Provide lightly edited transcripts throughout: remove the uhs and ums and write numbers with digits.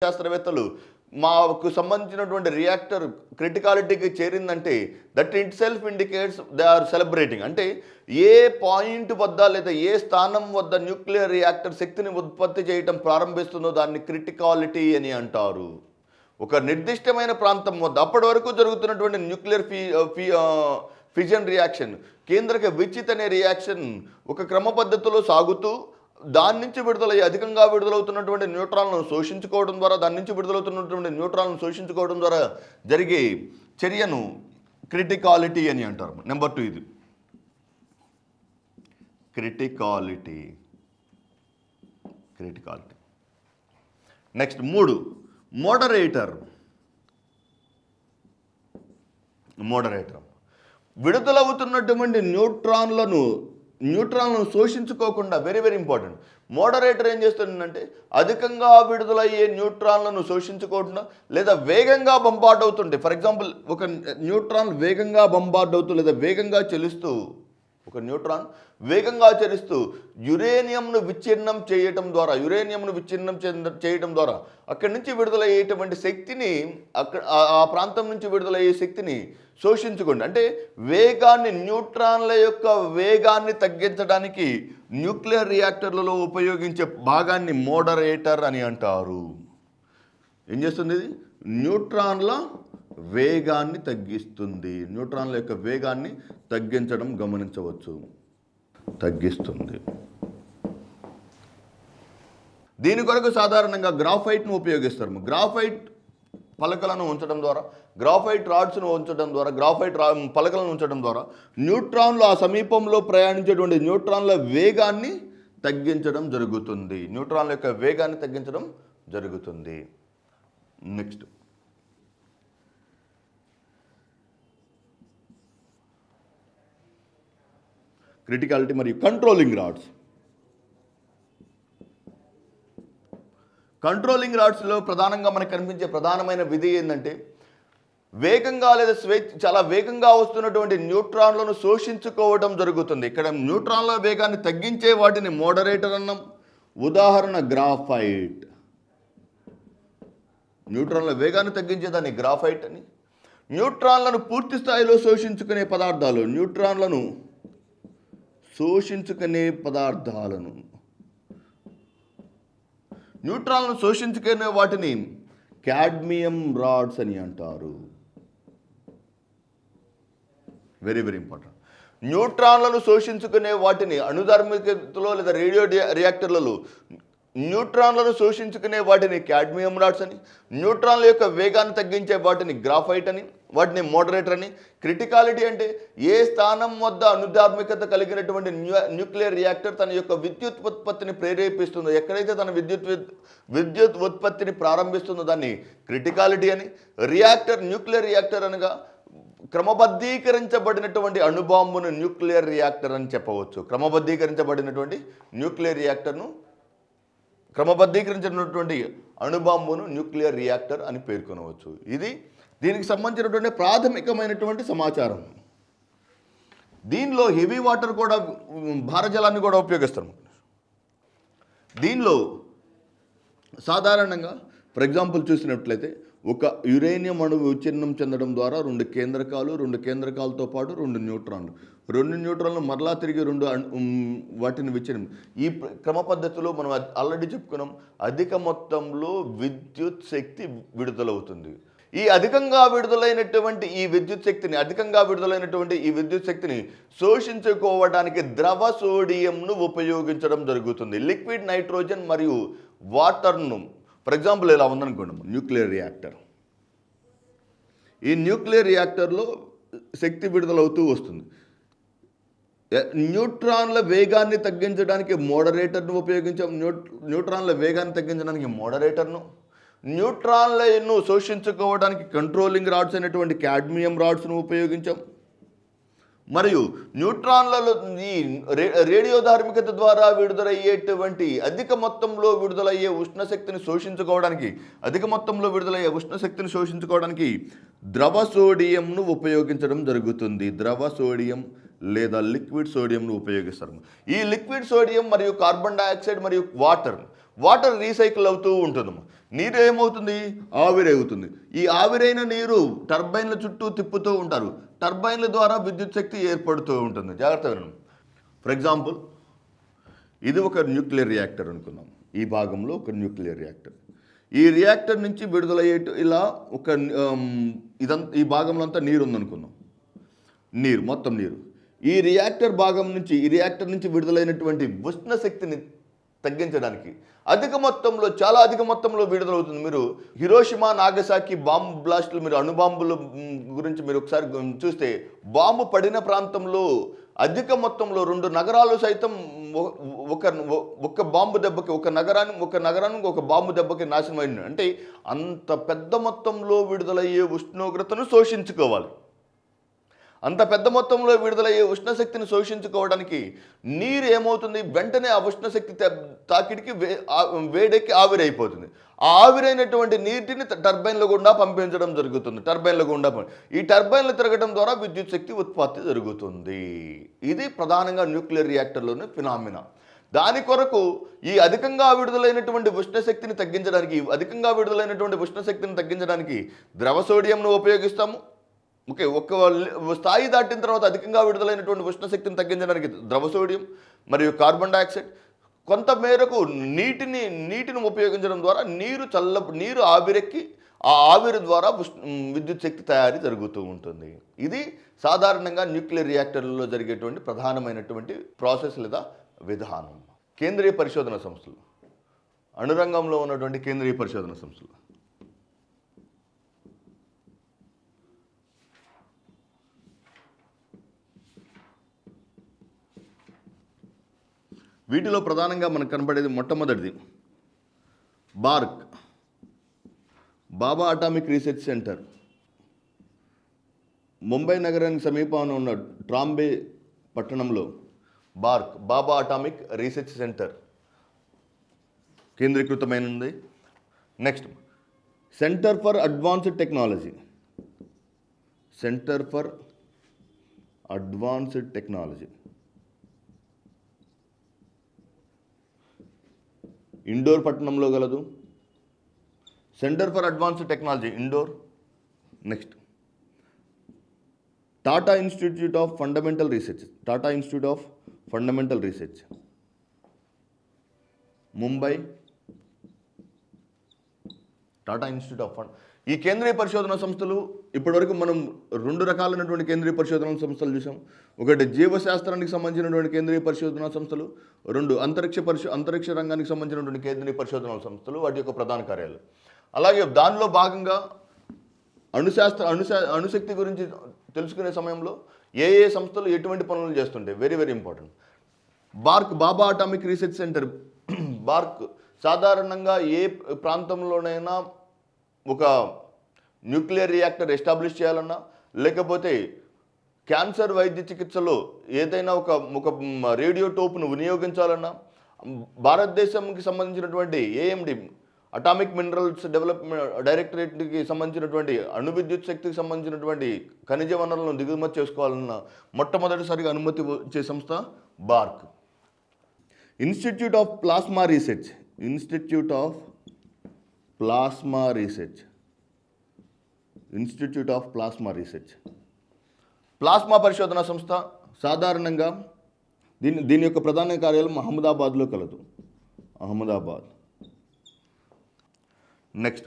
శాస్త్రవేత్తలు మాకు సంబంధించినటువంటి రియాక్టర్ క్రిటికాలిటీకి చేరిందంటే that it self indicates they are celebrating. అంటే ఏ పాయింట్ వద్ద లేదా ఏ స్థానం వద్ద న్యూక్లియర్ రియాక్టర్ శక్తిని ఉత్పత్తి చేయటం ప్రారంభిస్తుందో దాన్ని క్రిటికాలిటీ అని అంటారు. ఒక నిర్దిష్టమైన ప్రాంతం వద్ద అప్పటి వరకు జరుగుతున్నటువంటి న్యూక్లియర్ ఫిజన్ రియాక్షన్, కేంద్రక విచ్ఛిత్ అనే రియాక్షన్ ఒక క్రమ పద్ధతిలో సాగుతూ దాని నుంచి విడుదలయ్యి అధికంగా విడుదలవుతున్నటువంటి న్యూట్రాన్లను శోషించుకోవడం ద్వారా ద్వారా జరిగే చర్యను క్రిటికాలిటీ అని అంటారు. నెంబర్ 2 ఇది క్రిటికాలిటీ. Next 3 moderator. విడుదలవుతున్నటువంటి న్యూట్రాన్లను శోషించుకోకుండా, వెరీ వెరీ ఇంపార్టెంట్. మోడరేటర్ ఏం చేస్తుందంటే అధికంగా విడుదలయ్యే న్యూట్రాన్లను శోషించుకోకుండా లేదా వేగంగా బంబార్డ్ అవుతుంటే, ఫర్ ఎగ్జాంపుల్ ఒక న్యూట్రాన్ వేగంగా బంబార్డ్ అవుతూ లేదా వేగంగా చలిస్తూ యురేనియంను విచ్ఛిన్నం చేయటం ద్వారా అక్కడి నుంచి విడుదలయ్యేటువంటి శక్తిని ఆ ప్రాంతం నుంచి విడుదలయ్యే శక్తిని శోషించుకోండి. అంటే న్యూట్రాన్ల యొక్క వేగాన్ని తగ్గించడానికి న్యూక్లియర్ రియాక్టర్లలో ఉపయోగించే భాగాన్ని మోడరేటర్ అని అంటారు. ఏం చేస్తుంది ఇది? న్యూట్రాన్ల వేగాన్ని తగ్గిస్తుంది. న్యూట్రాన్ల యొక్క వేగాన్ని తగ్గించడం గమనించవచ్చు, తగ్గిస్తుంది. దీని కొరకు సాధారణంగా గ్రాఫైట్ను ఉపయోగిస్తారు. గ్రాఫైట్ పలకలను ఉంచడం ద్వారా, గ్రాఫైట్ రాడ్స్ను ఉంచడం ద్వారా, పలకలను ఉంచడం ద్వారా న్యూట్రాన్లు ఆ సమీపంలో ప్రయాణించేటువంటి న్యూట్రాన్ల వేగాన్ని తగ్గించడం జరుగుతుంది. నెక్స్ట్ క్రిటికాలిటీ మరియు కంట్రోలింగ్ రాడ్స్లో ప్రధానంగా మనకు కనిపించే ప్రధానమైన విధి ఏంటంటే వేగంగా లేదా చాలా వేగంగా వస్తున్నటువంటి న్యూట్రాన్లను శోషించుకోవడం జరుగుతుంది. ఇక్కడ న్యూట్రాన్ల వేగాన్ని తగ్గించే వాటిని మోడరేటర్ అన్నాం. ఉదాహరణ గ్రాఫైట్. న్యూట్రాన్ల వేగాన్ని తగ్గించేదాన్ని గ్రాఫైట్ అని. న్యూట్రాన్లను పూర్తి స్థాయిలో శోషించుకునే పదార్థాలను న్యూట్రాన్లను శోషించుకునే వాటిని క్యాడ్మియం రాడ్స్ అని అంటారు. Very very important. న్యూట్రాన్లను శోషించుకునే వాటిని అణుధార్మికతలో లేదా రేడియో రియాక్టర్లలో న్యూట్రాన్లను శోషించుకునే వాటిని క్యాడ్మియం రాడ్స్ అని, న్యూట్రాన్ల యొక్క వేగాన్ని తగ్గించే వాటిని గ్రాఫైట్ అని, వాటిని మోడరేటర్ అని. క్రిటికాలిటీ అంటే ఏ స్థానం వద్ద అణుధార్మికత కలిగినటువంటి న్యూక్లియర్ రియాక్టర్ తన యొక్క విద్యుత్ ఉత్పత్తిని ప్రేరేపిస్తుందో, ఎక్కడైతే తన విద్యుత్ ఉత్పత్తిని ప్రారంభిస్తుందో దాన్ని క్రిటికాలిటీ అని. న్యూక్లియర్ రియాక్టర్ అనగా క్రమబద్ధీకరించబడినటువంటి అణుబాంబును న్యూక్లియర్ రియాక్టర్ అని చెప్పవచ్చు. క్రమబద్ధీకరించబడినటువంటి అణుబాంబును న్యూక్లియర్ రియాక్టర్ అని పేర్కొనవచ్చు. ఇది దీనికి సంబంధించినటువంటి ప్రాథమికమైనటువంటి సమాచారం. దీనిలో హెవీ వాటర్ కూడా, భారజలాన్ని కూడా ఉపయోగిస్తారు. దీనిలో సాధారణంగా ఫర్ ఎగ్జాంపుల్ చూసినట్లయితే ఒక యురేనియం అణువు విచ్ఛిన్నం చెందడం ద్వారా 2 కేంద్రకాలతో పాటు 2 న్యూట్రాన్లు మరలా తిరిగి వాటిని విచ్ఛిన్నం. ఈ క్రమ పద్ధతిలో మనం ఆల్రెడీ చెప్పుకున్నాం, అధిక మొత్తంలో విద్యుత్ శక్తి విడుదలవుతుంది. ఈ అధికంగా విడుదలైనటువంటి ఈ విద్యుత్ శక్తిని శోషించుకోవడానికి ద్రవ సోడియంను ఉపయోగించడం జరుగుతుంది. లిక్విడ్ నైట్రోజన్ మరియు వాటర్ను, ఫర్ ఎగ్జాంపుల్ ఇలా ఉందనుకోండి న్యూక్లియర్ రియాక్టర్. ఈ న్యూక్లియర్ రియాక్టర్లో శక్తి విడుదలవుతూ వస్తుంది. న్యూట్రాన్ల వేగాన్ని తగ్గించడానికి మోడరేటర్ను ఉపయోగించాం. న్యూట్రాన్ల వేగాన్ని తగ్గించడానికి మోడరేటర్ను, న్యూట్రాన్లను శోషించుకోవడానికి కంట్రోలింగ్ రాడ్స్ అయినటువంటి క్యాడ్మియం రాడ్స్ను ఉపయోగించాం. మరియు న్యూట్రాన్లలో ఈ రేడియోధార్మికత ద్వారా విడుదలయ్యేటువంటి అధిక మొత్తంలో విడుదలయ్యే ఉష్ణశక్తిని శోషించుకోవడానికి ద్రవ సోడియంను ఉపయోగించడం జరుగుతుంది. ద్రవ సోడియం లేదా లిక్విడ్ సోడియంను ఉపయోగిస్తారు. ఈ లిక్విడ్ సోడియం మరియు కార్బన్ డైఆక్సైడ్ మరియు వాటర్ రీసైకిల్ అవుతూ ఉంటుంది. నీరు ఏమవుతుంది? ఆవిరైవుతుంది. ఈ ఆవిరైన నీరు టర్బైన్ల చుట్టూ తిప్పుతూ ఉంటారు. టర్బైన్ల ద్వారా విద్యుత్ శక్తి ఏర్పడుతూ ఉంటుంది. జాగ్రత్తగా వినండి. ఫర్ ఎగ్జాంపుల్, ఇది ఒక న్యూక్లియర్ రియాక్టర్ అనుకుందాం. ఈ భాగంలో ఒక న్యూక్లియర్ రియాక్టర్. ఈ రియాక్టర్ నుంచి విడుదలయ్యే ఇలా ఒక ఈ భాగంలో అంతా నీరు ఉందనుకుందాం. మొత్తం నీరు. ఈ రియాక్టర్ నుంచి విడుదలైనటువంటి ఉష్ణ శక్తిని తగ్గించడానికి చాలా అధిక మొత్తంలో విడుదలవుతుంది. మీరు హిరోషిమా, నాగసాకి బాంబు బ్లాస్టులు, మీరు అణుబాంబుల గురించి మీరు ఒకసారి చూస్తే, బాంబు పడిన ప్రాంతంలో అధిక మొత్తంలో 2 నగరాలు సైతం ఒక బాంబు దెబ్బకి, ఒక నగరానికి ఒక బాంబు దెబ్బకి నాశనం అయింది. అంటే అంత పెద్ద మొత్తంలో విడుదలయ్యే ఉష్ణోగ్రతను శోషించుకోవాలి. అంత పెద్ద మొత్తంలో విడుదలయ్యే ఉష్ణశక్తిని శోషించుకోవడానికి నీరు ఏమవుతుంది? వెంటనే ఆ ఉష్ణశక్తి తాకిడికి వేడెక్కి ఆవిరైపోతుంది. ఆ ఆవిరైనటువంటి నీటిని టర్బైన్ల గుండా పంపించడం జరుగుతుంది. ఈ టర్బైన్లు తిరగడం ద్వారా విద్యుత్ శక్తి ఉత్పత్తి జరుగుతుంది. ఇది ప్రధానంగా న్యూక్లియర్ రియాక్టర్లోని ఫినామినా. దాని కొరకు ఈ అధికంగా విడుదలైనటువంటి ఉష్ణశక్తిని తగ్గించడానికి ద్రవ సోడియంను ఉపయోగిస్తాము. ఓకే, ఒక స్థాయి దాటిన తర్వాత అధికంగా విడుదలైనటువంటి ఉష్ణశక్తిని తగ్గించడానికి ద్రవ సోడియం మరియు కార్బన్ డైఆక్సైడ్, కొంత మేరకు నీటిని ఉపయోగించడం ద్వారా నీరు ఆవిరెక్కి ఆ ఆవిరి ద్వారా విద్యుత్ శక్తి తయారీ జరుగుతూ ఉంటుంది. ఇది సాధారణంగా న్యూక్లియర్ రియాక్టర్లలో జరిగేటువంటి ప్రధానమైనటువంటి ప్రాసెస్ లేదా విధానం. కేంద్రీయ పరిశోధన సంస్థలు, అణురంగంలో ఉన్నటువంటి కేంద్రీయ పరిశోధన సంస్థలు. వీటిలో ప్రధానంగా మనకు కనబడేది మొట్టమొదటిది BARC, Bhabha atomic research centre. Mumbai నగరానికి సమీపంలో ఉన్న ట్రాంబే పట్టణంలో బాబా అటామిక్ రీసెర్చ్ సెంటర్ కేంద్రీకృతమైనది. Next, centre for advanced technology Indore పట్టణంలో గలదు. Centre for advanced technology Indore. Next, Tata institute of fundamental research Mumbai. ఈ కేంద్రీయ పరిశోధన సంస్థలు, ఇప్పటివరకు మనం 2 రకాలైనటువంటి కేంద్రీయ పరిశోధన సంస్థలు చూసాం. ఒకటి జీవశాస్త్రానికి సంబంధించినటువంటి కేంద్రీయ పరిశోధన సంస్థలు, 2 అంతరిక్ష రంగానికి సంబంధించినటువంటి కేంద్రీయ పరిశోధన సంస్థలు, వాటి యొక్క ప్రధాన కార్యాలయాలు. అలాగే దానిలో భాగంగా అణుశక్తి గురించి తెలుసుకునే సమయంలో ఏ సంస్థలు ఎటువంటి పనులు చేస్తుంటాయి, వెరీ వెరీ ఇంపార్టెంట్. బాబా అటామిక్ రీసెర్చ్ సెంటర్, బార్క్ సాధారణంగా ఏ ప్రాంతంలోనైనా ఒక న్యూక్లియర్ రియాక్టర్ ఎస్టాబ్లిష్ చేయాలన్నా, లేకపోతే క్యాన్సర్ వైద్య చికిత్సలో ఏదైనా ఒక రేడియోటోప్ను వినియోగించాలన్నా, భారతదేశంకి సంబంధించినటువంటి ఏఎండి అటామిక్ మినరల్స్ డెవలప్మెంట్ డైరెక్టరేట్కి సంబంధించినటువంటి అణు విద్యుత్ శక్తికి సంబంధించినటువంటి ఖనిజ వనరులను దిగుమతి చేసుకోవాలన్న మొట్టమొదటిసారిగా అనుమతి ఇచ్చే సంస్థ BARC. Institute of plasma research plasma పరిశోధన సంస్థ. సాధారణంగా దీని యొక్క ప్రధాన కార్యాలయం అహ్మదాబాద్లో కలదు. Next,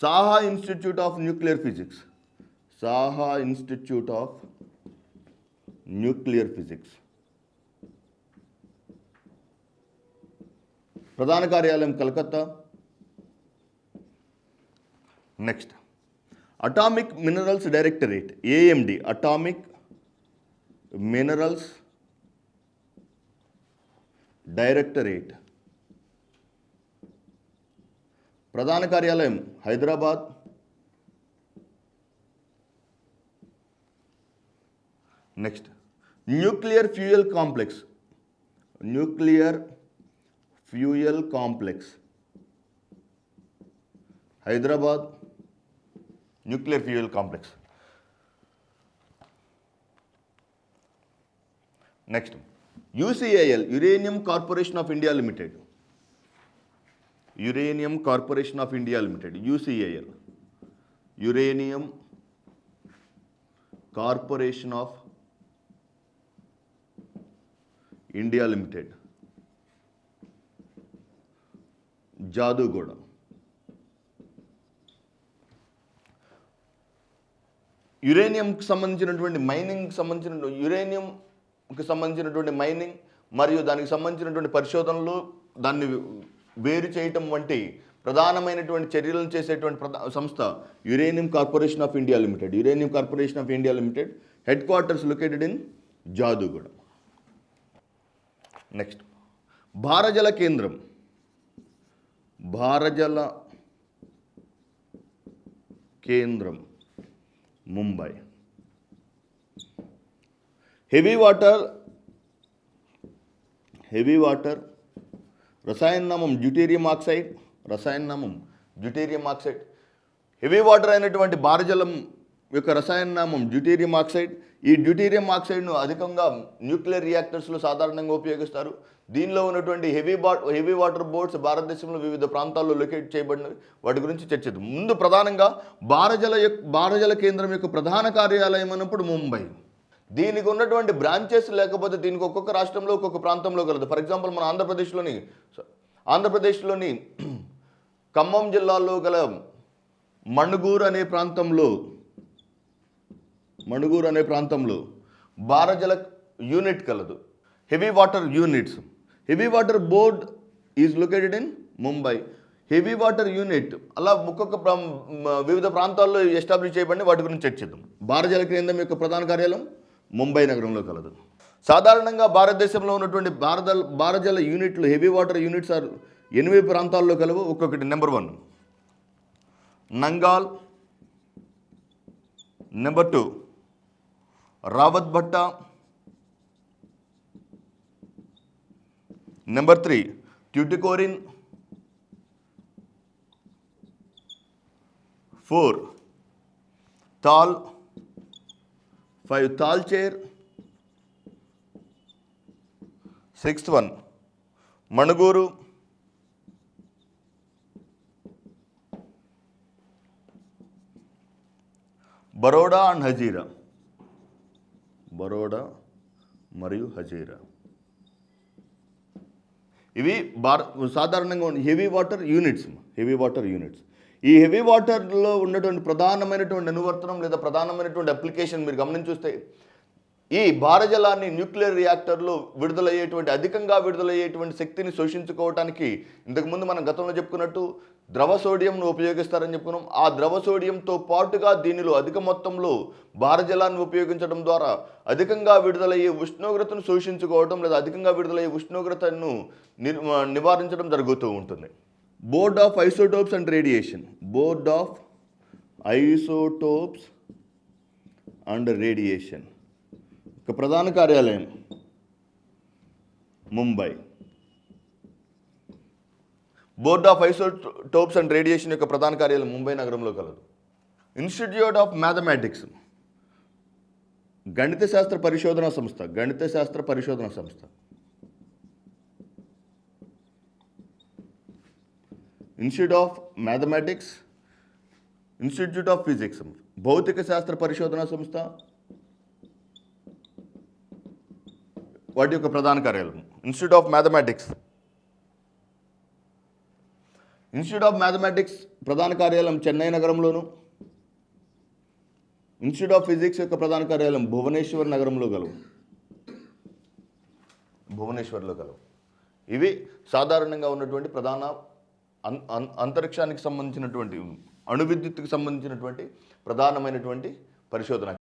Saha institute of nuclear physics ప్రధాన కార్యాలయం Calcutta. Next, atomic minerals directorate, AMD, atomic minerals directorate ప్రధాన కార్యాలయం Hyderabad. Next, nuclear fuel complex Hyderabad. Nuclear fuel complex. Next, UCIL, uranium corporation of India limited. Uranium corporation of India limited, UCIL, uranium corporation of India limited, Jaduguda. యురేనియంకి సంబంధించినటువంటి mining మరియు దానికి సంబంధించినటువంటి పరిశోధనలు, దాన్ని వేరు చేయటం వంటి ప్రధానమైనటువంటి చర్యలను చేసేటువంటి సంస్థ uranium corporation of India limited. Uranium corporation of India limited headquarters located in Jaduguda. Next, భారజల కేంద్రం, భారజల కేంద్రం, ముంబై. హెవీ వాటర్ రసాయన నామం డ్యూటేరియం ఆక్సైడ్. హెవీ వాటర్ అయినటువంటి భారజలం యొక్క రసాయన నామం డ్యూటేరియం ఆక్సైడ్. ఈ డ్యూటేరియం ఆక్సైడ్ను అధికంగా న్యూక్లియర్ రియాక్టర్స్లో సాధారణంగా ఉపయోగిస్తారు. దీనిలో ఉన్నటువంటి హెవీ వాటర్ బోట్స్ భారతదేశంలో వివిధ ప్రాంతాల్లో లొకేట్ చేయబడినవి. వాటి గురించి చర్చిద్దాం. ముందు ప్రధానంగా భారజల కేంద్రం యొక్క ప్రధాన కార్యాలయం అన్నప్పుడు ముంబై. దీనికి ఉన్నటువంటి బ్రాంచెస్ లేకపోతే దీనికి ఒక్కొక్క రాష్ట్రంలో ఒక్కొక్క ప్రాంతంలో కలదు. ఫర్ ఎగ్జాంపుల్ మన ఆంధ్రప్రదేశ్లోని ఖమ్మం జిల్లాలో గల మణుగూరు అనే ప్రాంతంలో భారజల యూనిట్ కలదు. Heavy water board is located in Mumbai. Heavy water unit అలా ఒక్కొక్క వివిధ ప్రాంతాల్లో ఎస్టాబ్లిష్ చేయబడి వాటి గురించి చర్చిద్దాం. భారజల కేంద్రం యొక్క ప్రధాన కార్యాలయం ముంబై నగరంలో కలదు. సాధారణంగా భారతదేశంలో ఉన్నటువంటి భారజల యూనిట్లు, హెవీ వాటర్ యూనిట్స్ 8 ప్రాంతాల్లో కలవు. ఒక్కొక్కటి. Number 1 Nangal, number 2 Rawatbhata, number 3 Tuticorin, 4 Thal, 5 Talcher, 6th one Manuguru, 'Baroda and Hazira'. Baroda మరియు హజీరా ఇవి సాధారణంగా హెవీ వాటర్ యూనిట్స్. ఈ హెవీ వాటర్లో ఉన్నటువంటి ప్రధానమైనటువంటి అనువర్తనం లేదా ప్రధానమైనటువంటి అప్లికేషన్ మీరు గమనించి చూస్తే, ఈ భారజలాన్ని న్యూక్లియర్ రియాక్టర్లో అధికంగా విడుదలయ్యేటువంటి శక్తిని శోషించుకోవడానికి ఇంతకుముందు మనం గతంలో చెప్పుకున్నట్టు ద్రవ సోడియంను ఉపయోగిస్తారని చెప్పుకున్నాం. ఆ ద్రవ సోడియంతో పాటుగా దీనిలో అధిక మొత్తంలో భారజలాన్ని ఉపయోగించడం ద్వారా అధికంగా విడుదలయ్యే ఉష్ణోగ్రతను శోషించుకోవడం లేదా అధికంగా విడుదలయ్యే ఉష్ణోగ్రతను నివారించడం జరుగుతూ ఉంటుంది. Board of isotopes and radiation ఒక ప్రధాన కార్యాలయం Mumbai. Board of isotopes and radiation యొక్క ప్రధాన కార్యాలయం ముంబై నగరంలో కలదు. ఇన్స్టిట్యూట్ ఆఫ్ మ్యాథమెటిక్స్, గణిత శాస్త్ర పరిశోధన సంస్థ. Institute of mathematics, institute of physics, భౌతిక శాస్త్ర పరిశోధన సంస్థ, వాటి యొక్క ప్రధాన కార్యాలయం. ఇన్స్టిట్యూట్ ఆఫ్ మ్యాథమెటిక్స్ ప్రధాన కార్యాలయం చెన్నై నగరంలోను, ఇన్స్టిట్యూట్ ఆఫ్ ఫిజిక్స్ యొక్క ప్రధాన కార్యాలయం భువనేశ్వర్లో కలవు. ఇవి సాధారణంగా ఉన్నటువంటి ప్రధాన అంతరిక్షానికి సంబంధించినటువంటి, అణు విద్యుత్తుకు సంబంధించినటువంటి ప్రధానమైనటువంటి పరిశోధన.